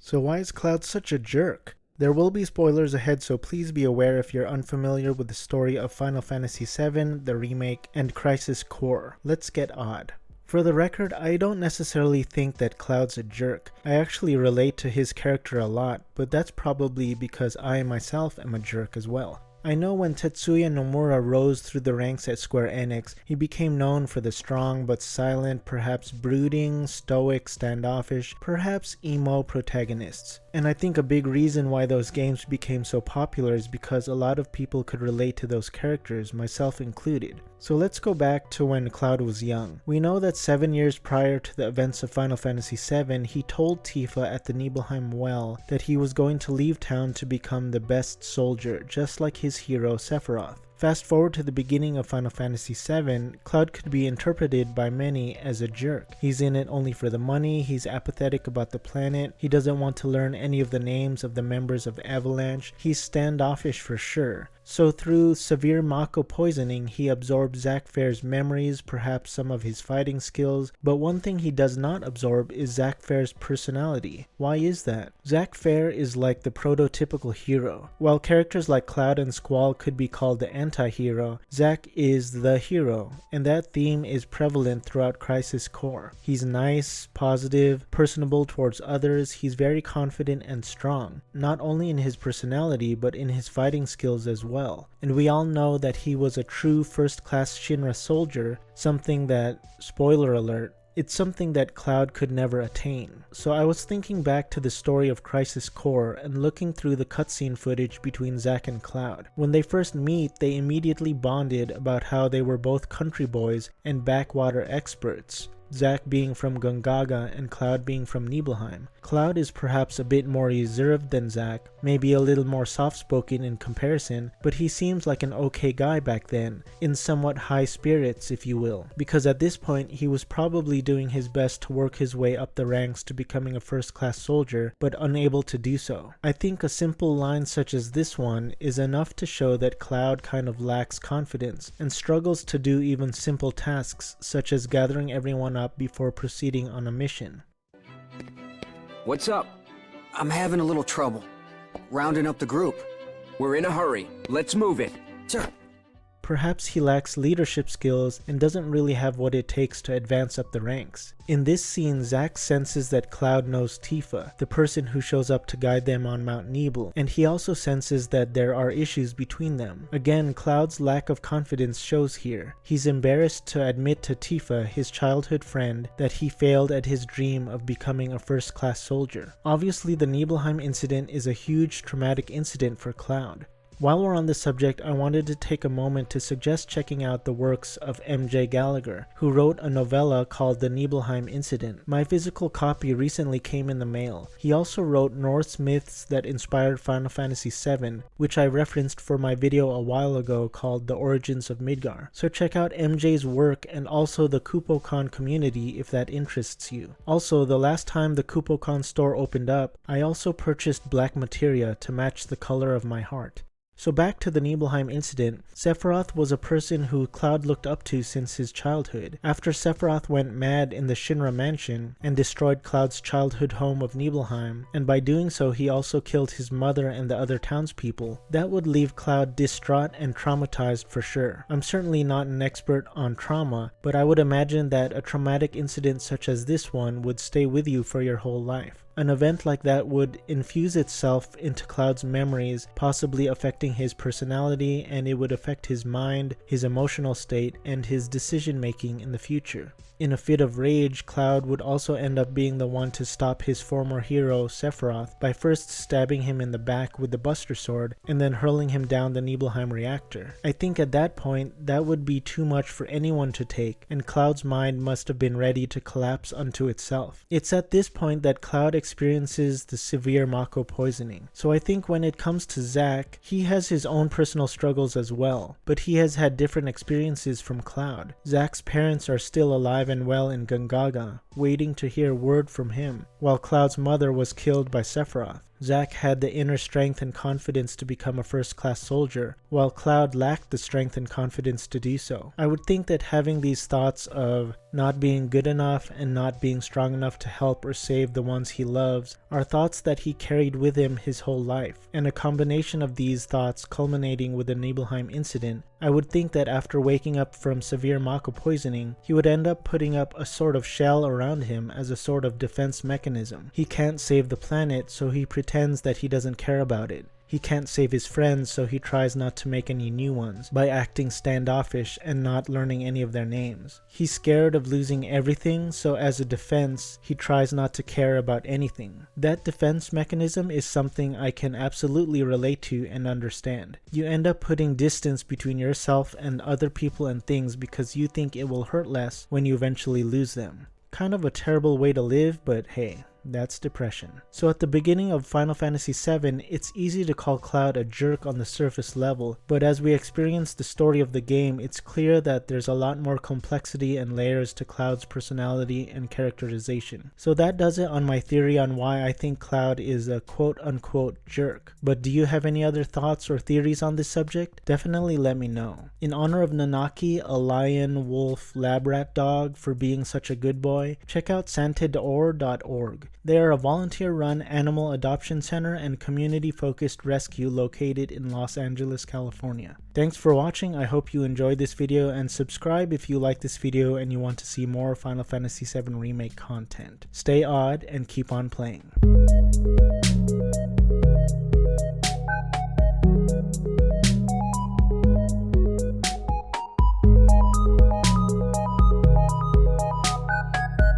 So why is Cloud such a jerk? There will be spoilers ahead, so please be aware if you're unfamiliar with the story of Final Fantasy VII, the remake, and Crisis Core. Let's get odd. For the record, I don't necessarily think that Cloud's a jerk. I actually relate to his character a lot, but that's probably because I myself am a jerk as well. I know when Tetsuya Nomura rose through the ranks at Square Enix, he became known for the strong but silent, perhaps brooding, stoic, standoffish, perhaps emo protagonists. And I think a big reason why those games became so popular is because a lot of people could relate to those characters, myself included. So let's go back to when Cloud was young. We know that 7 years prior to the events of Final Fantasy VII, he told Tifa at the Nibelheim Well that he was going to leave town to become the best soldier, just like his hero Sephiroth. Fast forward to the beginning of Final Fantasy VII, Cloud could be interpreted by many as a jerk. He's in it only for the money, he's apathetic about the planet, he doesn't want to learn any of the names of the members of Avalanche, he's standoffish for sure. So through severe Mako poisoning, he absorbed Zack Fair's memories, perhaps some of his fighting skills, but one thing he does not absorb is Zack Fair's personality. Why is that? Zack Fair is like the prototypical hero. While characters like Cloud and Squall could be called the anti-hero, Zack is the hero, and that theme is prevalent throughout Crisis Core. He's nice, positive, personable towards others, he's very confident and strong, not only in his personality but in his fighting skills as well. And we all know that he was a true first-class Shinra soldier, something that, spoiler alert, it's something that Cloud could never attain. So I was thinking back to the story of Crisis Core and looking through the cutscene footage between Zack and Cloud. When they first meet, they immediately bonded about how they were both country boys and backwater experts. Zack being from Gongaga and Cloud being from Nibelheim. Cloud is perhaps a bit more reserved than Zack, maybe a little more soft-spoken in comparison, but he seems like an okay guy back then, in somewhat high spirits if you will, because at this point he was probably doing his best to work his way up the ranks to becoming a first-class soldier, but unable to do so. I think a simple line such as this one is enough to show that Cloud kind of lacks confidence, and struggles to do even simple tasks such as gathering everyone up before proceeding on a mission. What's up? I'm having a little trouble rounding up the group. We're in a hurry. Let's move it. Sure. Perhaps he lacks leadership skills and doesn't really have what it takes to advance up the ranks. In this scene, Zack senses that Cloud knows Tifa, the person who shows up to guide them on Mount Nibel, and he also senses that there are issues between them. Again, Cloud's lack of confidence shows here. He's embarrassed to admit to Tifa, his childhood friend, that he failed at his dream of becoming a first-class soldier. Obviously, the Nibelheim incident is a huge traumatic incident for Cloud. While we're on the subject, I wanted to take a moment to suggest checking out the works of M.J. Gallagher, who wrote a novella called The Nibelheim Incident. My physical copy recently came in the mail. He also wrote Norse myths that inspired Final Fantasy VII, which I referenced for my video a while ago called The Origins of Midgar. So check out MJ's work and also the KupoCon community if that interests you. Also, the last time the KupoCon store opened up, I also purchased black materia to match the color of my heart. So back to the Nibelheim incident, Sephiroth was a person who Cloud looked up to since his childhood. After Sephiroth went mad in the Shinra mansion and destroyed Cloud's childhood home of Nibelheim, and by doing so he also killed his mother and the other townspeople, that would leave Cloud distraught and traumatized for sure. I'm certainly not an expert on trauma, but I would imagine that a traumatic incident such as this one would stay with you for your whole life. An event like that would infuse itself into Cloud's memories, possibly affecting his personality, and it would affect his mind, his emotional state, and his decision making in the future. In a fit of rage, Cloud would also end up being the one to stop his former hero, Sephiroth, by first stabbing him in the back with the Buster Sword, and then hurling him down the Nibelheim reactor. I think at that point, that would be too much for anyone to take, and Cloud's mind must have been ready to collapse unto itself. It's at this point that Cloud experiences the severe Mako poisoning. So I think when it comes to Zack, he has his own personal struggles as well, but he has had different experiences from Cloud. Zack's parents are still alive and well in Gongaga, waiting to hear word from him, while Cloud's mother was killed by Sephiroth. Zack had the inner strength and confidence to become a first-class soldier, while Cloud lacked the strength and confidence to do so. I would think that having these thoughts of not being good enough and not being strong enough to help or save the ones he loves are thoughts that he carried with him his whole life, and a combination of these thoughts culminating with the Nibelheim incident, I would think that after waking up from severe Mako poisoning, he would end up putting up a sort of shell around him as a sort of defense mechanism. He can't save the planet, so he pretends that he doesn't care about it. He can't save his friends, so he tries not to make any new ones by acting standoffish and not learning any of their names. He's scared of losing everything, so as a defense, he tries not to care about anything. That defense mechanism is something I can absolutely relate to and understand. You end up putting distance between yourself and other people and things because you think it will hurt less when you eventually lose them. Kind of a terrible way to live, but hey. That's depression. So at the beginning of Final Fantasy VII, it's easy to call Cloud a jerk on the surface level, but as we experience the story of the game, it's clear that there's a lot more complexity and layers to Cloud's personality and characterization. So that does it on my theory on why I think Cloud is a quote-unquote jerk. But do you have any other thoughts or theories on this subject? Definitely let me know. In honor of Nanaki, a lion, wolf, lab rat dog, for being such a good boy, check out santidor.org. They are a volunteer-run animal adoption center and community-focused rescue located in Los Angeles, California. Thanks for watching. I hope you enjoyed this video, and subscribe if you like this video and you want to see more Final Fantasy VII Remake content. Stay odd and keep on playing.